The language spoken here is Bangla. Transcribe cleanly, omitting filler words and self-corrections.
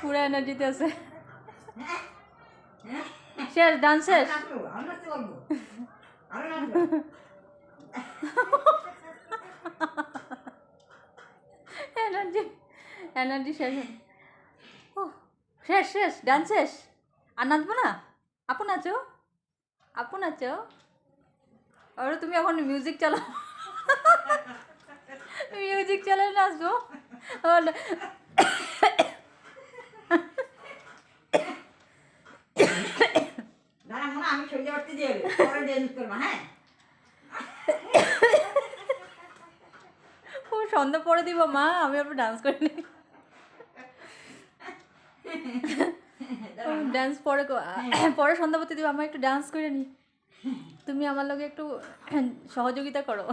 পুরো এনার্জিতে আছে। শেষ, ডান্স শেষ। এনার্জি এনার্জি শেষ। ও শেষ শেষ, ডান্স শেষ। আর নাচবো না? আপু নাচো, আপু নাচো। আর তুমি এখন মিউজিক চালাও, মিউজিক চালালে নাচবো। আমি সরিয়ে উঠতে দিয়ে পরে ড্যান্স করবো। হ্যাঁ, ও সন্ধ্যা পরে দিব মা, আমি আবার ডান্স করি নি। ডান্স পরে পরে সন্ধ্যাবতী দিব, আমার একটু ডান্স করে নি। তুমি আমার লগে একটু সহযোগিতা করো।